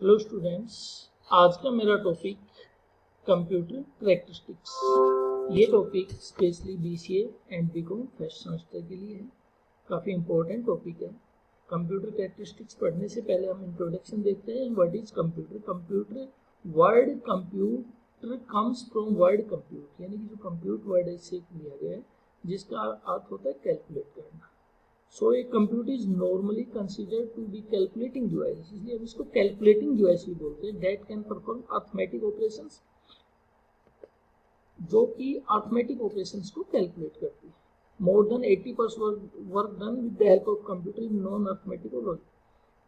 Hello students, आज का मेरा टॉपिक कंप्यूटर करैक्टरिस्टिक्स। ये topic specially BCA and BCom first semester के लिए है। काफ़ी इम्पोर्टेंट टॉपिक है। कंप्यूटर करैक्टरिस्टिक्स पढ़ने से पहले हम इंट्रोडक्शन देखते हैं। What is computer? Computer word computer comes from word compute, यानी कि जो कंप्यूट वर्ड है इससे लिया गया है, जिसका अर्थ होता है कैलकुलेट करना। So a computer is normally considered to be calculating device, इसलिए हम इसको कैलकुलेटिंग डिवाइस भी बोलते हैं। That can perform arithmetic operations, जो कि arithmetic operations को कैलकुलेट करती है। More than 80% work done with the help of computer is non-arithmetic or logic.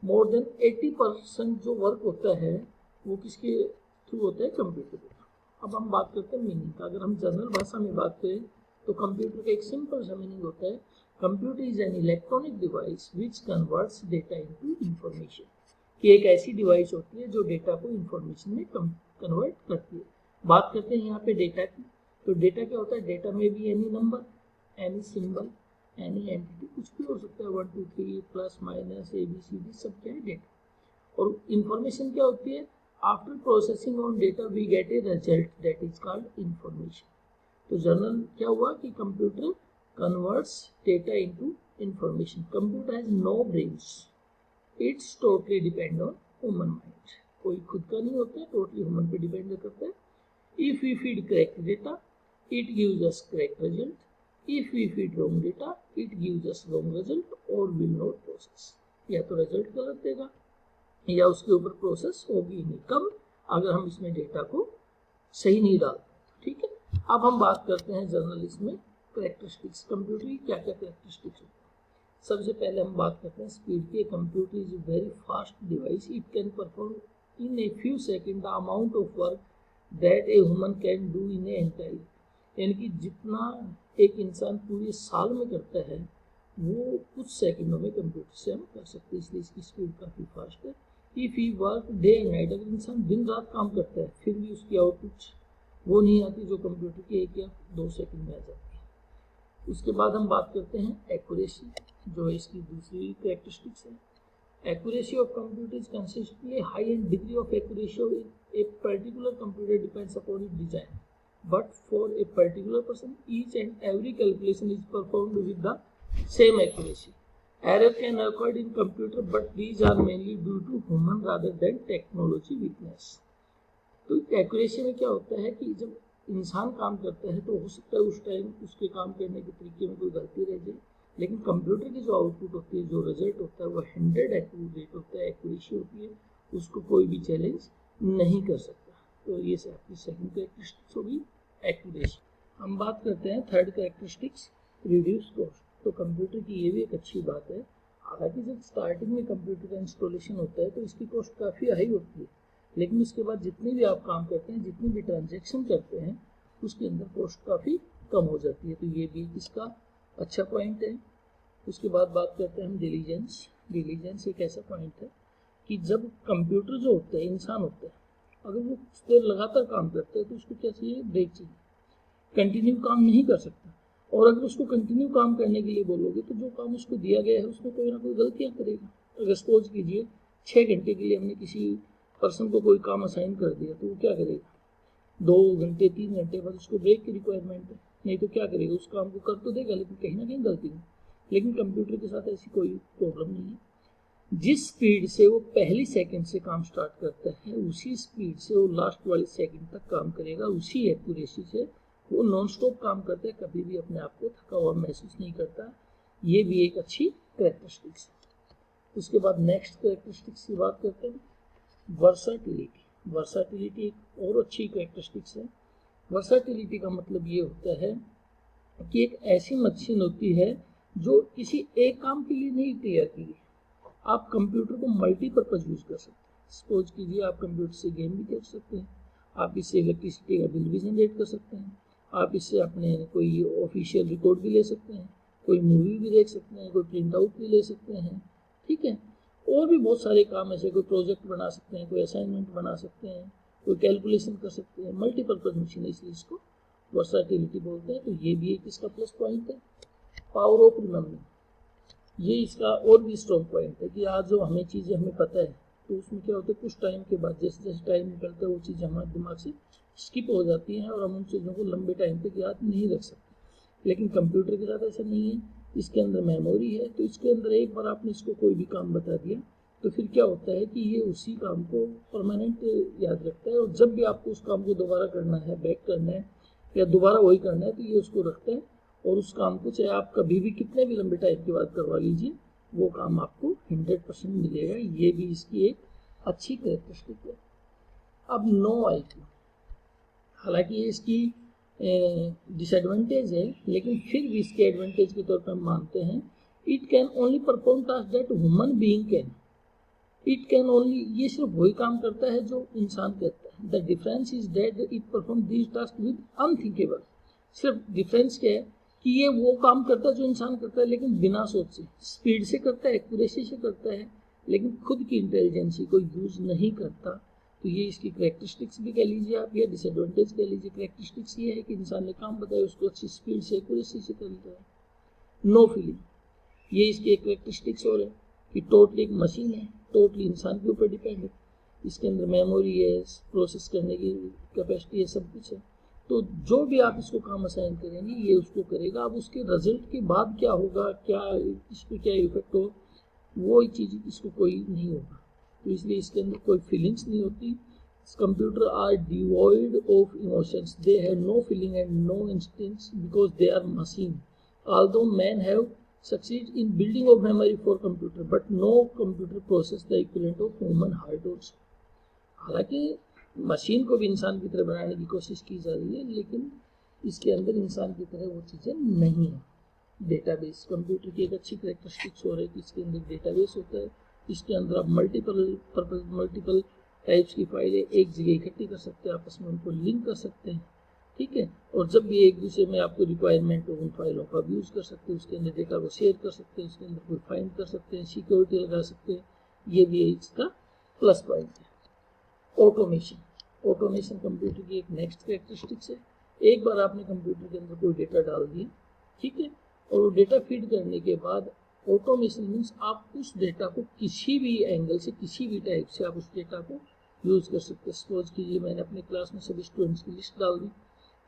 More than 80% जो वर्क होता है वो किसके थ्रू होता है? कंप्यूटर के थ्रू। अब हम बात करते हैं मीनिंग का। अगर हम जनरल भाषा में बात करें तो कंप्यूटर का एक सिंपल सा मीनिंग होता है, computer is an electronic device which converts data into information. कि एक ऐसी डिवाइस होती है जो डेटा को इंफॉर्मेशन में कन्वर्ट करती है। बात करते हैं यहाँ पे डेटा की, तो डेटा क्या होता है? डेटा में भी any number, any symbol, any entity, कुछ भी हो सकता है। 1 2 3 प्लस माइनस ABCD सब क्या है? डेटा। और इंफॉर्मेशन क्या होती है? After processing on data we get a result that is called information. तो जनरल क्या हुआ कि computer converts data into information. Computer has no brains, it's totally depend on human mind. कोई खुद का नहीं होता है, टोटली ह्यूमन पे डिपेंड करता है। If we feed correct data it gives us correct result, if we feed wrong data it gives us wrong result और विल नॉट प्रोसेस। या तो रिजल्ट गलत देगा या उसके ऊपर प्रोसेस होगी ही नहीं। कब? अगर हम इसमें डेटा को सही नहीं डालते। ठीक है, अब हम बात करते हैं जनरल इसमें करैक्टरिस्टिक्स। कंप्यूटर की क्या क्या करैक्टरिस्टिक्स होती है? सबसे पहले हम बात करते हैं स्पीड की। Computer is very fast device, it can perform in a few second the amount of work that a human can do in A entire. यानी कि जितना एक इंसान पूरे साल में करता है वो कुछ सेकंडों में कंप्यूटर से हम कर सकते हैं, इसलिए इसकी स्पीड काफ़ी फास्ट है। If he work day and night, अगर इंसान दिन रात काम करता है फिर भी उसकी आउटपुट वो नहीं आती जो कंप्यूटर की 1 या 2 सेकंड में आ जाती है। उसके बाद हम बात करते हैं एक्यूरेसी, जो है इसकी दूसरी कैरेक्टरिस्टिक्स है। Accuracy of computer is consistently high and degree of accuracy of a particular computer depends upon its design, but for a particular person each and every calculation is performed with the same accuracy. Error can occur in computer, but these are mainly due to human rather than technology weakness. तो accuracy में क्या होता है कि जब इंसान काम करता है तो हो सकता है उस टाइम उसके काम करने के तरीके में कोई गलती रह जाए, लेकिन कंप्यूटर की जो आउटपुट होती है, जो रिजल्ट होता है, वो 100 एक्यूरेट होता है, एक्यूरेसी होती है, उसको कोई भी चैलेंज नहीं कर सकता। तो ये आपकी सेकंड कैरेक्टरिस्टिक्स होगी, एक्यूरेसी। हम बात करते हैं थर्ड कैरेक्टरिस्टिक्स, रिड्यूस कॉस्ट। तो कंप्यूटर की ये भी एक अच्छी बात है। हालांकि जब स्टार्टिंग में कंप्यूटर का इंस्टॉलेशन होता है तो इसकी कॉस्ट काफ़ी हाई होती है, लेकिन उसके बाद जितने भी आप काम करते हैं, जितनी भी ट्रांजैक्शन करते हैं, उसके अंदर कॉस्ट काफ़ी कम हो जाती है। तो ये भी इसका अच्छा पॉइंट है। उसके बाद बात करते हैं हम डिलीजेंस। डिलीजेंस एक ऐसा पॉइंट है कि जब कंप्यूटर जो होता है, इंसान होता है, अगर वो कुछ देर लगातार काम करता है तो उसको क्या चाहिए? ब्रेक चाहिए। कंटिन्यू काम नहीं कर सकता, और अगर उसको कंटिन्यू काम करने के लिए बोलोगे तो जो काम उसको दिया गया है उसमें कोई ना कोई गलतियाँ करेगा। अगर सपोज कीजिए 6 घंटे के लिए हमने किसी पर्सन को कोई काम असाइन कर दिया तो वो क्या करेगा? 2 घंटे 3 घंटे बाद उसको ब्रेक की रिक्वायरमेंट है, नहीं तो क्या करेगा? उस काम को कर तो देगा लेकिन कहीं ना कहीं गलती है। लेकिन कंप्यूटर के साथ ऐसी कोई प्रॉब्लम नहीं है। जिस स्पीड से वो पहली सेकंड से काम स्टार्ट करता है उसी स्पीड से वो लास्ट वाली सेकंड तक काम करेगा, उसी एक्यूरेसी से वो नॉन स्टॉप काम करता है, कभी भी अपने आप को थका हुआ महसूस नहीं करता। ये भी एक अच्छी कैरेक्टरिस्टिक्स है। उसके बाद नेक्स्ट कैरेक्टरिस्टिक्स की बात करते हैं, वर्साटिलिटी। वर्साटिलिटी एक और अच्छी कैरेक्टरिस्टिक्स है। वर्साटिलिटी का मतलब ये होता है कि एक ऐसी मशीन होती है जो किसी एक काम के लिए नहीं तैयार की गई। आप कंप्यूटर को मल्टीपर्पज यूज कर सकते हैं। सपोज कीजिए आप कंप्यूटर से गेम भी खेल सकते हैं, आप इससे इलेक्ट्रिसिटी का बिल भी जनरेट कर सकते हैं, आप इससे अपने कोई ऑफिशियल रिकॉर्ड भी ले सकते हैं, कोई मूवी भी देख सकते हैं, कोई प्रिंट आउट भी ले सकते हैं। ठीक है, और भी बहुत सारे काम ऐसे, कोई प्रोजेक्ट बना सकते हैं, कोई असाइनमेंट बना सकते हैं, कोई कैलकुलेशन कर सकते हैं। मल्टीपर्पज मशीन है, इसलिए इसको वर्साटिलिटी बोलते हैं। तो ये भी एक इसका प्लस पॉइंट है। पावर ऑफ रिमेम्बरिंग, ये इसका और भी स्ट्रॉन्ग पॉइंट है कि आज जो हमें चीज़ें हमें पता है तो उसमें क्या होता है, कुछ टाइम के बाद जैसे जैसे टाइम निकलता है वो चीज़ हमारे दिमाग से स्किप हो जाती हैं और हम उन चीज़ों को लंबे टाइम तक याद नहीं रख सकते। लेकिन कंप्यूटर के साथ ऐसा नहीं है, इसके अंदर मेमोरी है, तो इसके अंदर एक बार आपने इसको कोई भी काम बता दिया तो फिर क्या होता है कि ये उसी काम को परमानेंट याद रखता है, और जब भी आपको उस काम को दोबारा करना है, बैक करना है या दोबारा वही करना है, तो ये उसको रखता है और उस काम को चाहे आप कभी भी कितने भी लंबे टाइम के बाद करवा लीजिए, वो काम आपको 100% मिलेगा। ये भी इसकी एक अच्छी कैरेक्टरिस्टिक है। अब नो IQ, हालांकि ये इसकी डिसएडवांटेज है, लेकिन फिर भी इसके एडवांटेज के तौर पर हम मानते हैं। It can only perform task that human being can. It can only, ये सिर्फ वही काम करता है जो इंसान करता है। The difference is that it perform this task with unthinkable. सिर्फ डिफरेंस क्या है कि ये वो काम करता है जो इंसान करता है, लेकिन बिना सोच से, स्पीड से करता है, एक्यूरेसी से करता है, लेकिन खुद की इंटेलिजेंसी को यूज नहीं करता। तो ये इसकी कैरेक्टरिस्टिक्स भी कह लीजिए आप, या डिसएडवांटेज कह लीजिए। कैरेक्टरिस्टिक्स ये है कि इंसान ने काम बताया उसको अच्छी स्पीड से, एक्यूरेसी से कर लिया है। नो फीलिंग, ये इसकी एक कैरेक्टरिस्टिक्स और है कि टोटली एक मशीन है, टोटली इंसान के ऊपर डिपेंड है। इसके अंदर मेमोरी है, प्रोसेस करने की कैपेसिटी है, सब कुछ है। तो जो भी आप इसको काम असाइन करेंगे ये उसको करेगा। अब उसके रिजल्ट के बाद क्या होगा, क्या इस पर क्या इफेक्ट हो, वो चीज़ इसको कोई नहीं होगा। तो इसलिए इसके अंदर कोई फीलिंग्स नहीं होती। Computer are devoid of emotions, they have no feeling and no instincts because they are machine. Although man have succeed in building of memory for computer, but no computer process the equivalent of human heart also. हालांकि machine को भी इंसान की तरह बनाने की कोशिश की जा रही है, लेकिन इसके अंदर इंसान की तरह वो चीज़ें नहीं है। डेटाबेस, कंप्यूटर की एक अच्छी कैरेक्टरिस्टिक्स हो रही है कि इसके अंदर डेटाबेस होता है। इसके अंदर आप मल्टीपल टाइप्स की फाइलें एक जगह इकट्ठी कर सकते हैं, आपस में उनको लिंक कर सकते हैं, ठीक है। और जब भी एक दूसरे में आपको रिक्वायरमेंट हो उन फाइलों का यूज़ कर सकते हैं, उसके अंदर डेटा को शेयर कर सकते हैं, उसके अंदर कोई फाइंड कर सकते हैं, सिक्योरिटी लगा सकते हैं। ये भी इसका प्लस पॉइंट है। ऑटोमेशन कंप्यूटर की एक नेक्स्ट कैरेक्टरिस्टिक्स है। एक बार आपने कंप्यूटर के अंदर कोई डेटा डाल दिया, ठीक है, और वो डेटा फीड करने के बाद ऑटोमेशन मीन्स आप उस डेटा को किसी भी एंगल से, किसी भी टाइप से आप उस डेटा को यूज़ कर सकते हैं। सपोज कीजिए मैंने अपने क्लास में सभी स्टूडेंट्स की लिस्ट डाल दी,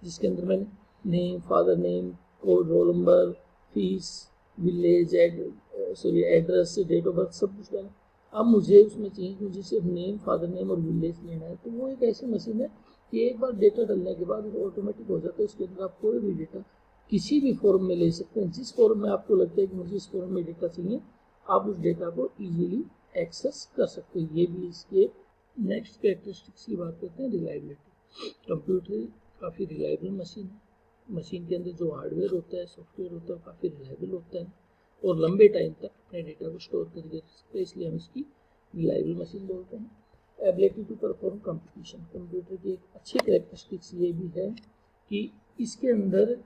जिसके अंदर मैंने name, father name, code, roll number, fees, village, address, date of birth, सब कुछ डाला। अब मुझे उसमें चाहिए कि मुझे सिर्फ नेम, फादर नेम और विलेज लेना है। तो वो एक ऐसी मशीन है कि एक बार डेटा डालने के बाद वो ऑटोमेटिक हो जाता है। उसके अंदर आप कोई भी डेटा किसी भी फॉर्म में ले सकते हैं। जिस फॉर्म में आपको लगता है कि मुझे इस फॉर्म में डेटा चाहिए, आप उस डेटा को ईजिली एक्सेस कर सकते हैं। ये भी इसके नेक्स्ट कैरेक्टरिस्टिक्स की बात करते हैं, रिलायबिलिटी। कंप्यूटर काफ़ी रिलायबल मशीन है। मशीन के अंदर जो हार्डवेयर होता है, सॉफ्टवेयर होता है, काफ़ी रिलायबल होता है और लंबे टाइम तक अपने डेटा को स्टोर करके रख सकते हैं, इसलिए हम इसकी रिलायबल मशीन बोलते हैं। Ability to perform competition, computer की एक अच्छी कैरेक्टरिस्टिक्स ये भी है कि इसके अंदर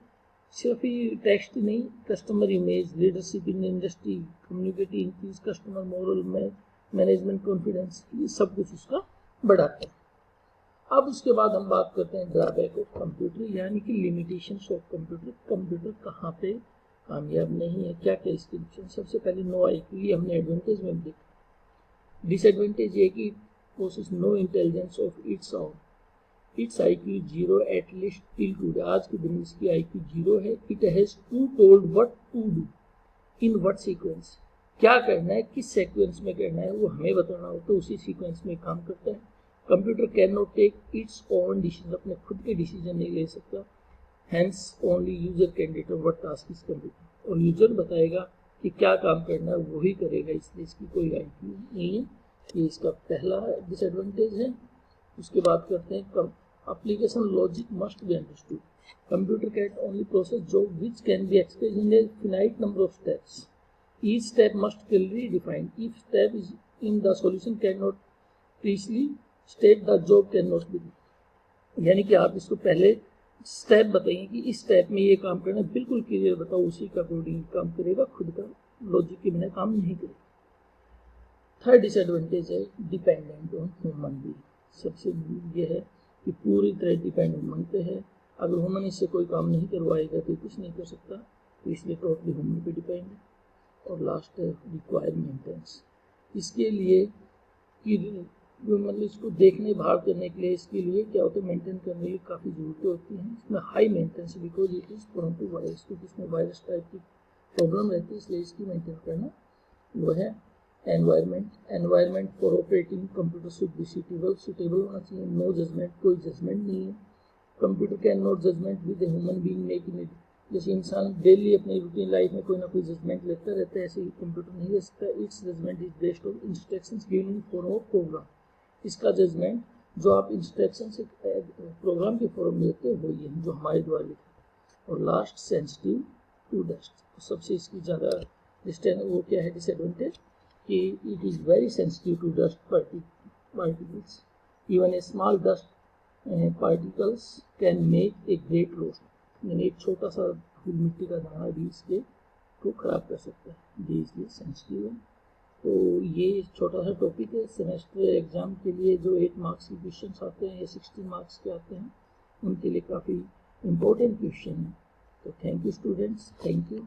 सिर्फ ही टेक्स्ट नहीं, customer image, leadership in industry, communicative increase customer moral में, मैनेजमेंट कॉन्फिडेंस, ये सब कुछ उसका बढ़ाता है। अब उसके बाद हम बात करते हैं ड्रॉबैक ऑफ कंप्यूटर, यानी कि लिमिटेशंस ऑफ कंप्यूटर। कंप्यूटर कहाँ पे कामयाब नहीं है, क्या क्या इसके नुकसान। सबसे पहले नो IQ, ये हमने एडवांटेज में देखा। डिसएडवांटेज ये कि possess no intelligence of its own, its IQ 0 at least till today. आज के दिन इसकी IQ 0 है। It has to told what to do in what sequence, क्या करना है, किस सीक्वेंस में करना है, वो हमें बताना होता है, तो उसी सीक्वेंस में काम करता है। Computer can not take its own decision, अपने खुद के डिसीजन नहीं ले सकता। Hence only user can determine what task is computer, और यूजर बताएगा कि क्या काम करना है, वही करेगा, इसलिए इसकी कोई IQ नहीं है। ये इसका पहला डिसएडवांटेज है। उसके बाद करते हैं application logic must be understood. Computer can only process job which can be expressed in A finite number of steps. Each step must clearly defined. If step is in the solution cannot precisely state, the job cannot be done. यानी कि आप इसको पहले step बताइए कि इस step में ये काम करना, बिल्कुल क्लियर बताओ, उसी का अकॉर्डिंग काम करेगा, खुद का लॉजिक के बिना काम नहीं करेगा। थर्ड डिसएडवांटेज है डिपेंडेंट ऑन ह्यूमन बीइंग। सबसे ये है कि पूरी तरह डिपेंड ह्यूमन पे है। अगर ह्यूमन इससे कोई काम नहीं करवाएगा तो कुछ नहीं कर सकता, तो इसलिए टोटली ह्यूमन पे डिपेंड है। और लास्ट है रिक्वायर मेंटेनेंस। इसके लिए कि मतलब इसको देखने बाहर करने के लिए, इसके लिए क्या होता है, मेंटेन करने के लिए काफ़ी ज़रूरतें होती हैं। इसमें high maintenance because it is prone to virus, क्योंकि इसमें वायरस टाइप की प्रॉब्लम रहती है, इसलिए इसकी मेंटेन करना वो है। Environment for operating computer should be suitable होना चाहिए। नो जजमेंट, कोई जजमेंट नहीं है। Computer can not judgement with human being making it, जैसे इंसान डेली अपनी रूटीन लाइफ में कोई ना कोई जजमेंट लेता रहता है, ऐसे ही कंप्यूटर नहीं ले सकता। Its judgement is based on instructions given in form of program, इसका जजमेंट जो आप इंस्ट्रक्शन से प्रोग्राम के फॉर्म में लेते हो वही है जो हमारे द्वारा लिखा। और लास्ट, सेंसिटिव टू डस्ट, तो सबसे इसकी ज़्यादा वो क्या है डिसएडवांटेज कि it is very sensitive to dust particles, even a small dust particles can make a great loss, यानी एक छोटा सा धूल मिट्टी का दाना भी इसके को खराब कर सकता है, ये इसलिए सेंसिटिव है। तो ये छोटा सा टॉपिक है। सेमेस्टर एग्जाम के लिए जो 8 मार्क्स के क्वेश्चन आते हैं या 16 मार्क्स के आते हैं, उनके लिए काफ़ी इम्पोर्टेंट क्वेश्चन है। तो thank you students, thank you.